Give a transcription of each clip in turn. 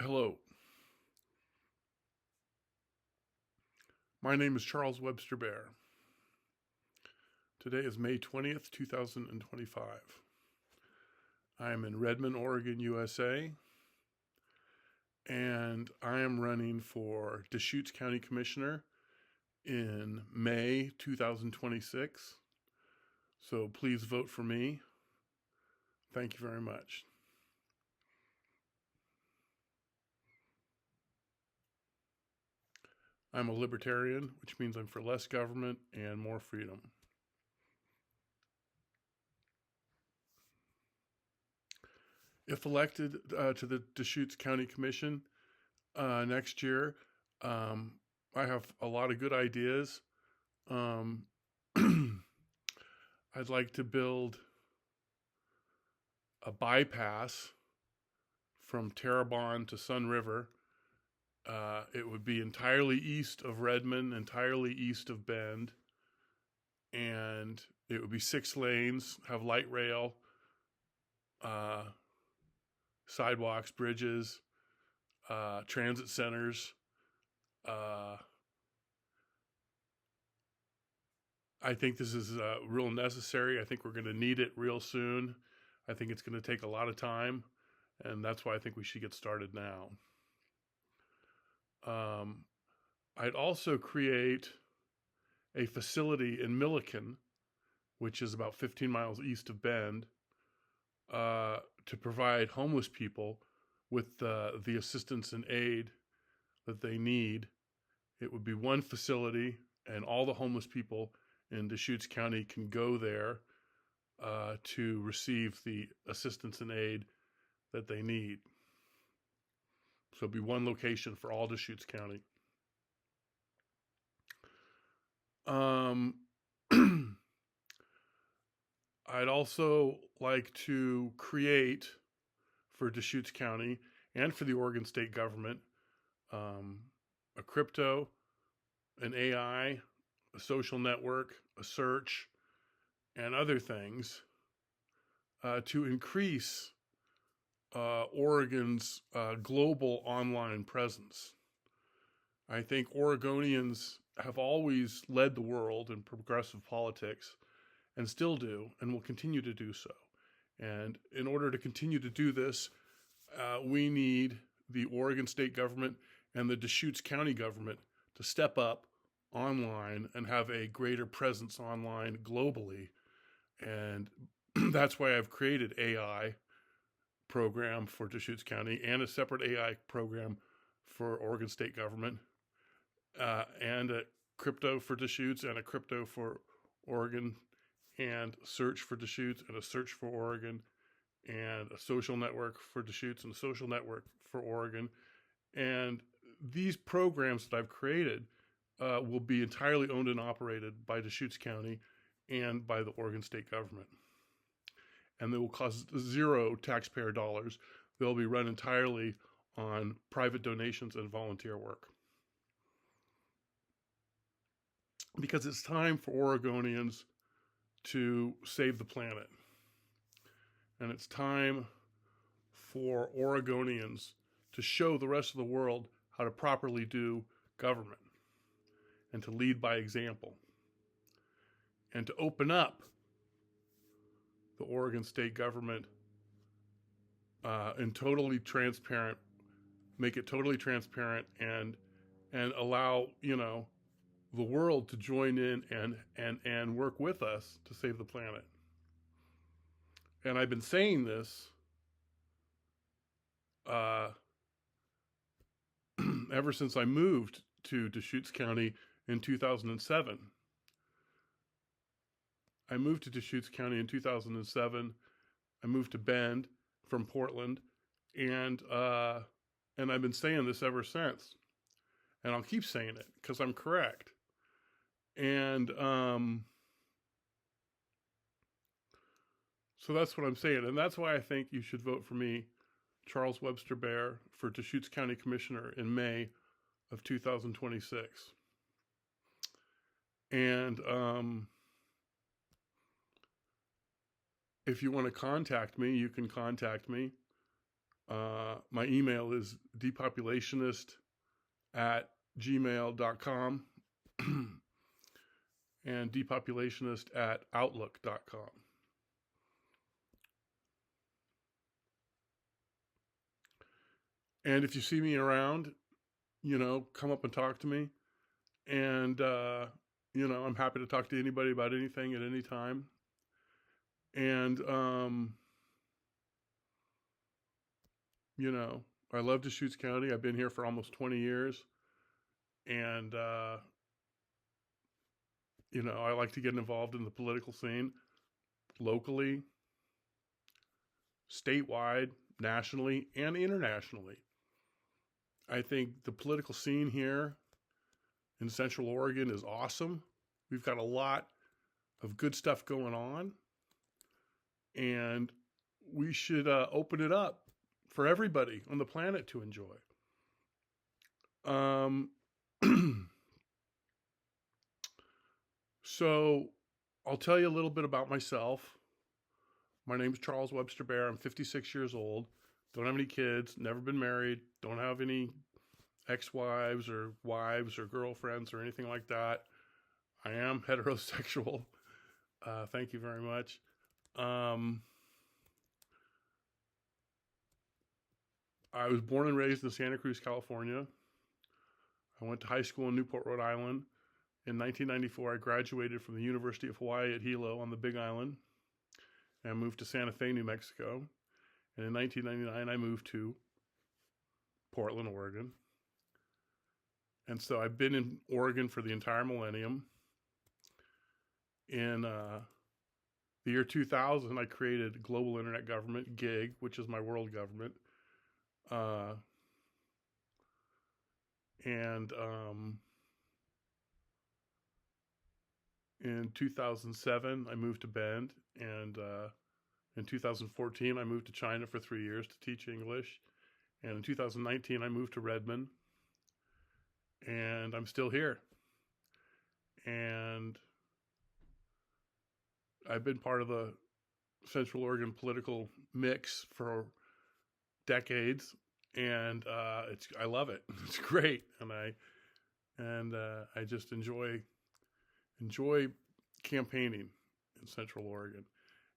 Hello, my name is Charles Webster Baer. Today is May 20th, 2025. I am in Redmond, Oregon, USA, and I am running for Deschutes County Commissioner in May 2026. So please vote for me. Thank you very much. I'm a libertarian, which means I'm for less government and more freedom. If elected to the Deschutes County Commission next year, I have a lot of good ideas. Um, I'd like to build a bypass from Terrebonne to Sun River. It would be entirely east of Redmond, entirely east of Bend, and it would be 6 lanes, have light rail, sidewalks, bridges, transit centers. I think this is real necessary. I think we're going to need it real soon. I think it's going to take a lot of time, and that's why I think we should get started now. I'd also create a facility in Milliken, which is about 15 miles east of Bend, to provide homeless people with the assistance and aid that they need. It would be one facility, and all the homeless people in Deschutes County can go there to receive the assistance and aid that they need. So it'd be one location for all Deschutes County. I'd also like to create for Deschutes County and for the Oregon state government a crypto, an AI, a social network, a search, and other things to increase Oregon's global online presence. I think Oregonians have always led the world in progressive politics and still do and will continue to do so. And in order to continue to do this, we need the Oregon state government and the Deschutes County government to step up online and have a greater presence online globally. And that's why I've created AI program for Deschutes County and a separate AI program for Oregon state government, and a crypto for Deschutes and a crypto for Oregon, and search for Deschutes and a search for Oregon, and a social network for Deschutes and a social network for Oregon. And these programs that I've created will be entirely owned and operated by Deschutes County and by the Oregon state government. And they will cost zero taxpayer dollars. They'll be run entirely on private donations and volunteer work. Because it's time for Oregonians to save the planet. And it's time for Oregonians to show the rest of the world how to properly do government and to lead by example and to open up the Oregon state government and totally transparent, make it totally transparent, and allow the world to join in and work with us to save the planet. And I've been saying this ever since I moved to Deschutes County in 2007. I moved to Deschutes County in 2007. I moved to Bend from Portland, and I've been saying this ever since, and I'll keep saying it because I'm correct. And so that's what I'm saying, and that's why I think you should vote for me, Charles Webster Baer, for Deschutes County Commissioner in May of 2026. And if you want to contact me, you can contact me. My email is depopulationist@gmail.com and depopulationist@outlook.com. And if you see me around, come up and talk to me. And, I'm happy to talk to anybody about anything at any time. And, I love Deschutes County. I've been here for almost 20 years. And, I like to get involved in the political scene locally, statewide, nationally, and internationally. I think the political scene here in Central Oregon is awesome. We've got a lot of good stuff going on, and we should open it up for everybody on the planet to enjoy. So I'll tell you a little bit about myself. My name is Charles Webster Baer. I'm 56 years old. Don't have any kids. Never been married. Don't have any ex-wives or wives or girlfriends or anything like that. I am heterosexual. Thank you very much. I was born and raised in Santa Cruz, California. I went to high school in Newport, Rhode Island. In 1994, I graduated from the University of Hawaii at Hilo on the Big Island. And I moved to Santa Fe, New Mexico. And in 1999, I moved to Portland, Oregon. And so I've been in Oregon for the entire millennium. In the year 2000, I created Global Internet Government, GIG, which is my world government. In 2007, I moved to Bend, and in 2014, I moved to China for 3 years to teach English. And in 2019, I moved to Redmond, and I'm still here. And I've been part of the Central Oregon political mix for decades, and I love it. It's great, and I just enjoy campaigning in Central Oregon.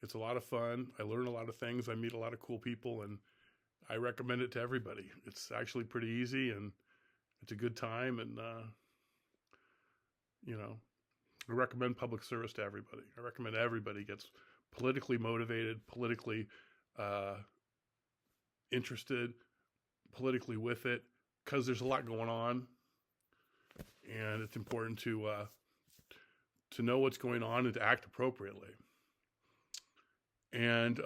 It's a lot of fun. I learn a lot of things. I meet a lot of cool people, and I recommend it to everybody. It's actually pretty easy, and it's a good time, and I recommend public service to everybody. I recommend everybody gets politically motivated, politically interested, politically with it, because there's a lot going on, and it's important to know what's going on and to act appropriately. And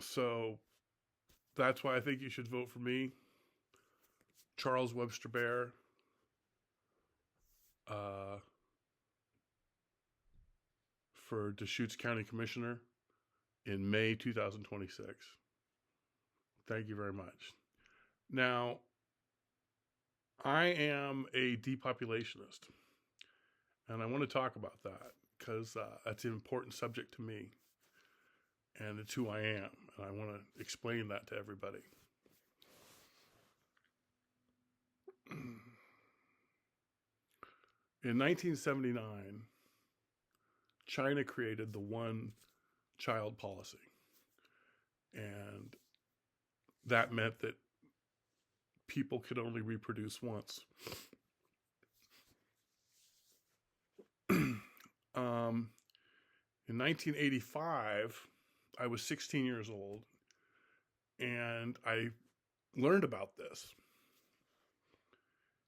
so that's why I think you should vote for me, Charles Webster Baer, for Deschutes County Commissioner in May 2026. Thank you very much. Now, I am a depopulationist, and I want to talk about that because that's an important subject to me, and it's who I am, and I want to explain that to everybody. In 1979, China created the one-child policy, and that meant that people could only reproduce once. In 1985, I was 16 years old, and I learned about this.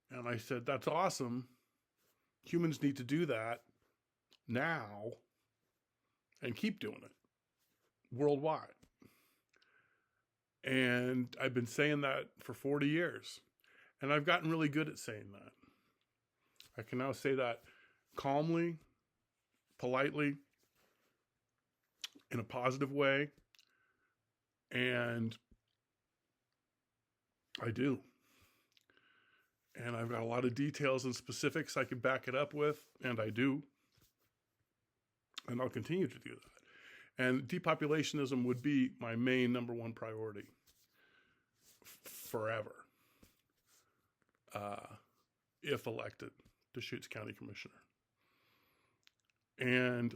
And I said, that's awesome. Humans need to do that now and keep doing it worldwide. And I've been saying that for 40 years. And I've gotten really good at saying that. I can now say that calmly, politely, in a positive way. And I do. And I've got a lot of details and specifics I could back it up with, and I do. And I'll continue to do that. And depopulationism would be my main number one priority forever, if elected Deschutes County Commissioner. And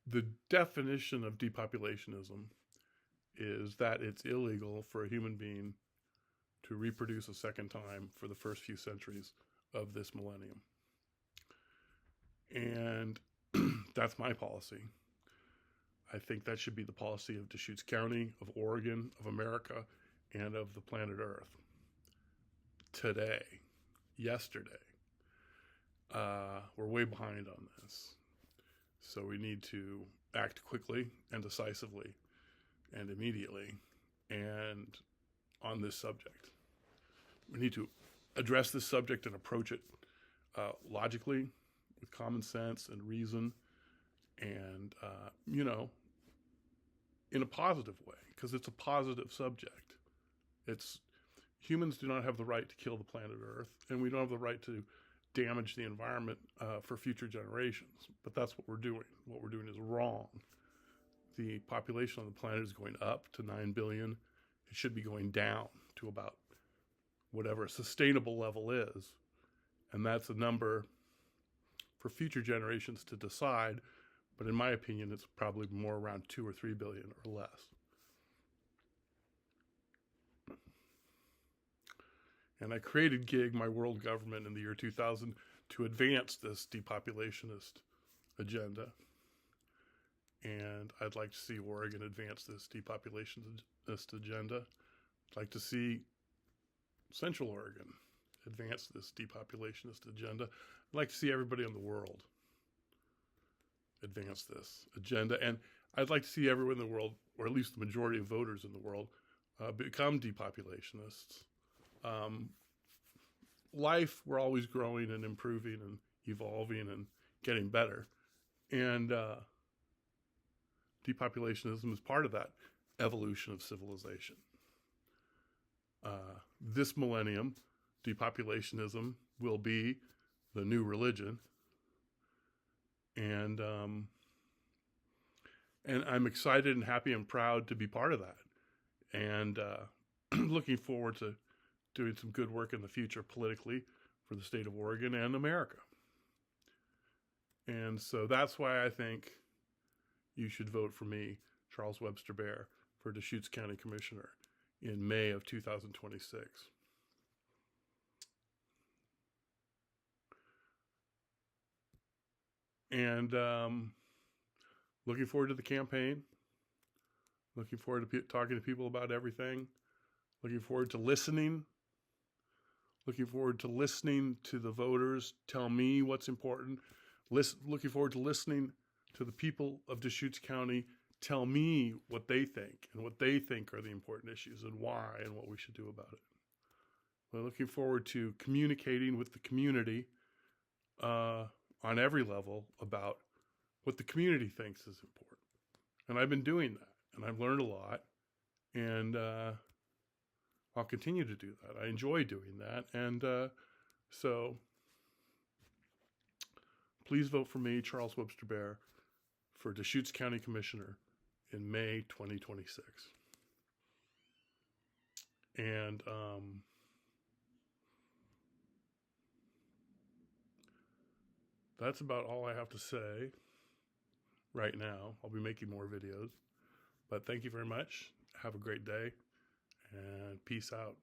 the definition of depopulationism is that it's illegal for a human being to reproduce a second time for the first few centuries of this millennium. And that's my policy. I think that should be the policy of Deschutes County, of Oregon, of America, and of the planet Earth. Today, yesterday, we're way behind on this. So we need to act quickly and decisively and immediately and on this subject. We need to address this subject and approach it logically, with common sense and reason, and, in a positive way, because it's a positive subject. Humans do not have the right to kill the planet Earth, and we don't have the right to damage the environment for future generations. But that's what we're doing. What we're doing is wrong. The population on the planet is going up to 9 billion. It should be going down to about whatever a sustainable level is. And that's a number for future generations to decide. But in my opinion, it's probably more around 2 or 3 billion or less. And I created GIG, my world government, in the year 2000 to advance this depopulationist agenda. And I'd like to see Oregon advance this depopulationist agenda. I'd like to see Central Oregon advance this depopulationist agenda. I'd like to see everybody in the world advance this agenda. And I'd like to see everyone in the world, or at least the majority of voters in the world, become depopulationists. Life, we're always growing and improving and evolving and getting better. And depopulationism is part of that evolution of civilization. This millennium, depopulationism will be the new religion. And I'm excited and happy and proud to be part of that. And looking forward to doing some good work in the future politically for the state of Oregon and America. And so that's why I think you should vote for me, Charles Webster Baer, for Deschutes County Commissioner in May of 2026. And looking forward to the campaign. Looking forward to talking to people about everything. Looking forward to listening. Looking forward to listening to the voters tell me what's important. Looking forward to listening to the people of Deschutes County tell me what they think and what they think are the important issues and why and what we should do about it. We're looking forward to communicating with the community on every level about what the community thinks is important. And I've been doing that, and I've learned a lot, and I'll continue to do that. I enjoy doing that, and so please vote for me, Charles Webster Baer, for Deschutes County Commissioner in May 2026. And that's about all I have to say right now. I'll be making more videos. But thank you very much. Have a great day, and peace out.